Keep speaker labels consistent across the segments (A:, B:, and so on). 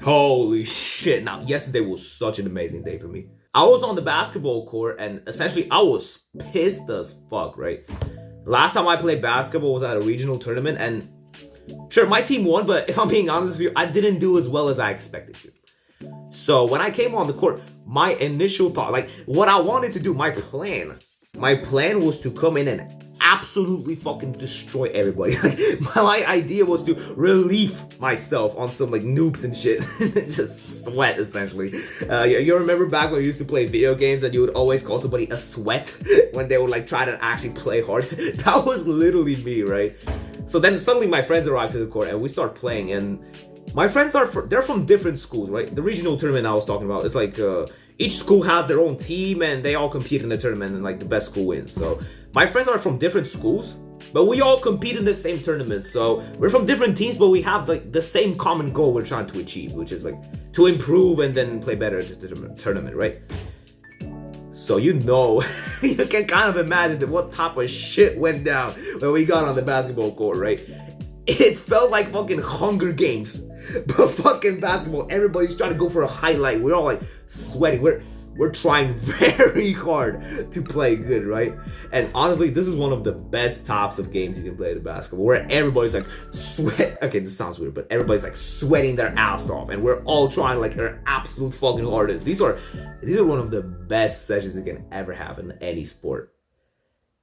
A: Holy shit. Now, yesterday was such an amazing day for me. I was on the basketball court and essentially I was pissed as fuck, right? Last time I played basketball was at a regional tournament and sure, my team won, but if I'm being honest with you, I didn't do as well as I expected to. So when I came on the court, my initial thought, like what I wanted to do, my plan was to come in and absolutely fucking destroy everybody. Like my idea was to relieve myself on some like noobs and shit, just sweat essentially. You remember back when we used to play video games and you would always call somebody a sweat when they would like try to actually play hard? That was literally me, right? So then suddenly my friends arrived to the court and we start playing, and my friends they're from different schools, right? The regional tournament I was talking about, it's like each school has their own team and they all compete in the tournament and like the best school wins. So my friends are from different schools, but we all compete in the same tournament. So we're from different teams, but we have like the same common goal we're trying to achieve, which is like to improve and then play better at the tournament, right? So you know, you can kind of imagine what type of shit went down when we got on the basketball court, right? It felt like fucking Hunger Games, but fucking basketball. Everybody's trying to go for a highlight. We're all like sweating. We're trying very hard to play good, right? And honestly, this is one of the best types of games you can play the basketball, where everybody's like sweat. Okay, this sounds weird, but everybody's like sweating their ass off, and we're all trying like our absolute fucking hardest. These are one of the best sessions you can ever have in any sport.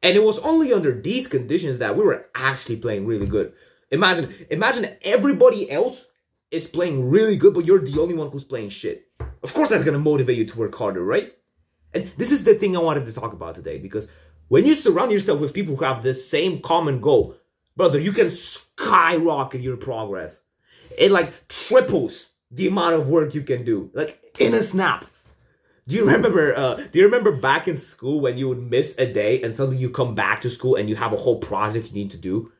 A: And it was only under these conditions that we were actually playing really good. Imagine everybody else is playing really good, but you're the only one who's playing shit. Of course that's gonna motivate you to work harder, right? And this is the thing I wanted to talk about today, because when you surround yourself with people who have the same common goal, brother, you can skyrocket your progress. It like triples the amount of work you can do, like in a snap. Do you remember back in school when you would miss a day and suddenly you come back to school and you have a whole project you need to do?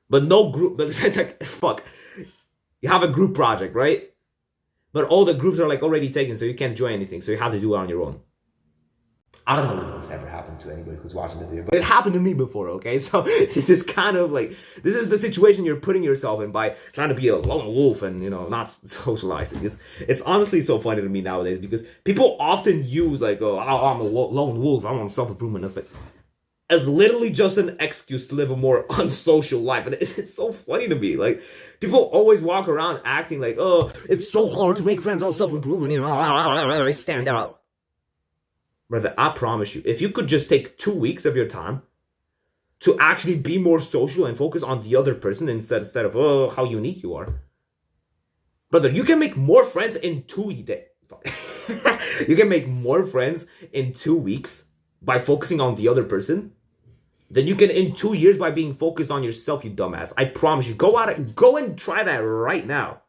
A: But no group, but it's like, fuck. You have a group project, right? But all the groups are like already taken, so you can't join anything. So you have to do it on your own. I don't know if this ever happened to anybody who's watching the video, but it happened to me before, okay? So this is kind of like, this is the situation you're putting yourself in by trying to be a lone wolf and, you know, not socializing. It's honestly so funny to me nowadays because people often use like, oh, I'm a lone wolf, I'm on self-improvement. It's like, as literally just an excuse to live a more unsocial life. And it's so funny to me. Like, people always walk around acting like, oh, it's so hard to make friends on self-improvement. You know, stand out. Brother, I promise you, if you could just take 2 weeks of your time to actually be more social and focus on the other person instead of, oh, how unique you are. Brother, you can make more friends in 2 weeks. You can make more friends in 2 weeks by focusing on the other person than you can in 2 years by being focused on yourself, you dumbass. I promise you. Go and try that right now.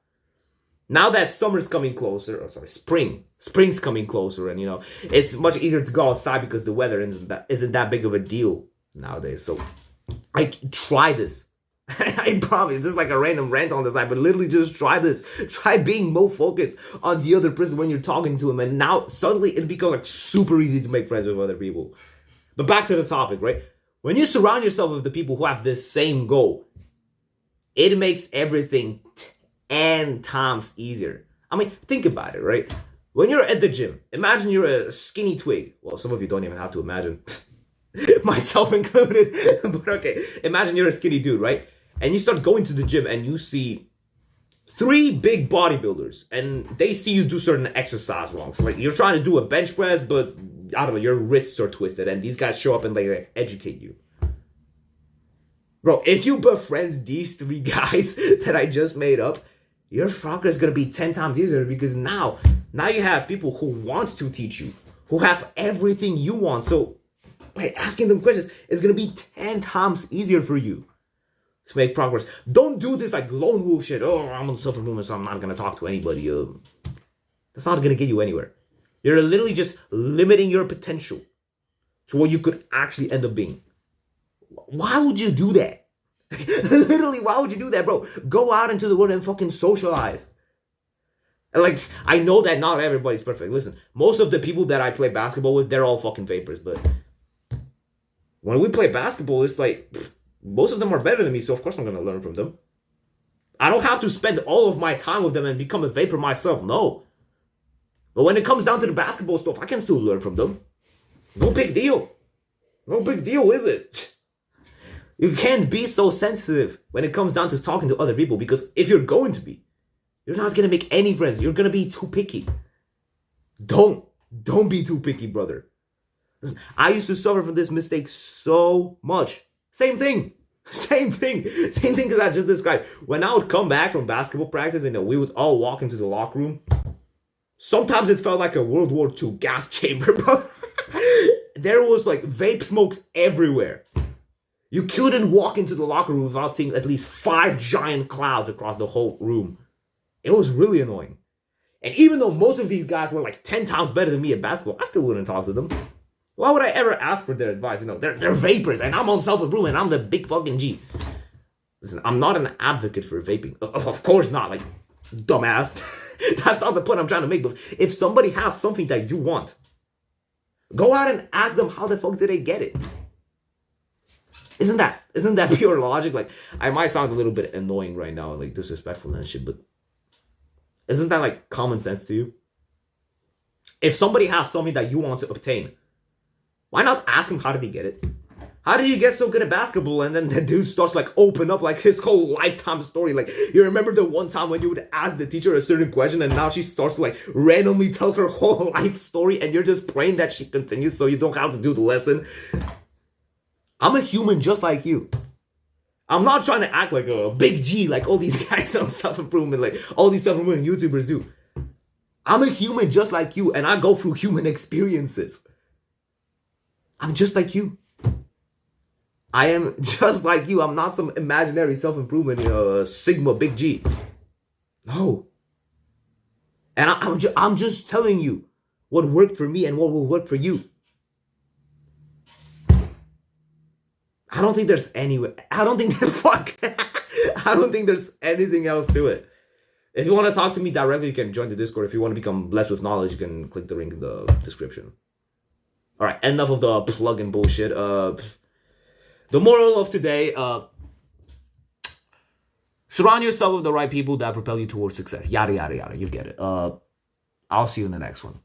A: Now that summer's coming closer, spring's coming closer, and you know, it's much easier to go outside because the weather isn't that big of a deal nowadays. So I try this. I promise, this is like a random rant on the side, but literally just try this. Try being more focused on the other person when you're talking to him, and now suddenly it becomes like super easy to make friends with other people. But back to the topic, right? When you surround yourself with the people who have the same goal, it makes everything 10 times easier. I mean, think about it, right? When you're at the gym, imagine you're a skinny twig. Well, some of you don't even have to imagine. Myself included. But okay, imagine you're a skinny dude, right? And you start going to the gym and you see 3 big bodybuilders and they see you do certain exercise wrong. So like you're trying to do a bench press, but I don't know, your wrists are twisted and these guys show up and they like educate you. Bro, if you befriend these 3 guys that I just made up, your progress is going to be 10 times easier because now you have people who want to teach you, who have everything you want. So by asking them questions, it's going to be 10 times easier for you to make progress. Don't do this like lone wolf shit. Oh, I'm on self-improvement, so I'm not going to talk to anybody. That's not going to get you anywhere. You're literally just limiting your potential to what you could actually end up being. Why would you do that? Literally, why would you do that, bro? Go out into the world and fucking socialize. And like, I know that not everybody's perfect. Listen, most of the people that I play basketball with, they're all fucking vapors. But when we play basketball, it's like, most of them are better than me, so of course I'm going to learn from them. I don't have to spend all of my time with them and become a vapor myself. No. But when it comes down to the basketball stuff, I can still learn from them. No big deal. No big deal, is it? You can't be so sensitive when it comes down to talking to other people, because if you're going to be, you're not going to make any friends. You're going to be too picky. Don't be too picky, brother. Listen, I used to suffer from this mistake so much. Same thing as I just described. When I would come back from basketball practice and we would all walk into the locker room, sometimes it felt like a World War II gas chamber, bro. There was like vape smokes everywhere. You couldn't walk into the locker room without seeing at least 5 giant clouds across the whole room. It was really annoying. And even though most of these guys were like 10 times better than me at basketball, I still wouldn't talk to them. Why would I ever ask for their advice? You know, they're vapors, and I'm on self-improvement, I'm the big fucking G. Listen, I'm not an advocate for vaping. Of course not, like, dumbass. That's not the point I'm trying to make. But if somebody has something that you want, go out and ask them how the fuck did they get it. Isn't that pure logic? Like, I might sound a little bit annoying right now, like disrespectful and shit, but isn't that like common sense to you? If somebody has something that you want to obtain, why not ask him how did he get it? How did you get so good at basketball? And then the dude starts like open up like his whole lifetime story. Like, you remember the one time when you would ask the teacher a certain question and now she starts to like randomly tell her whole life story and you're just praying that she continues so you don't have to do the lesson. I'm a human just like you. I'm not trying to act like a big G like all these guys on self-improvement, like all these self-improvement YouTubers do. I'm a human just like you, and I go through human experiences. I'm just like you. I am just like you. I'm not some imaginary self-improvement Sigma big G. No. And I'm just telling you what worked for me and what will work for you. I don't think there's I don't think there's anything else to it. If you want to talk to me directly, you can join the Discord. If you want to become blessed with knowledge, you can click the link in the description. All right, enough of the plug-in bullshit. The moral of today, surround yourself with the right people that propel you towards success. Yada, yada, yada. You get it. I'll see you in the next one.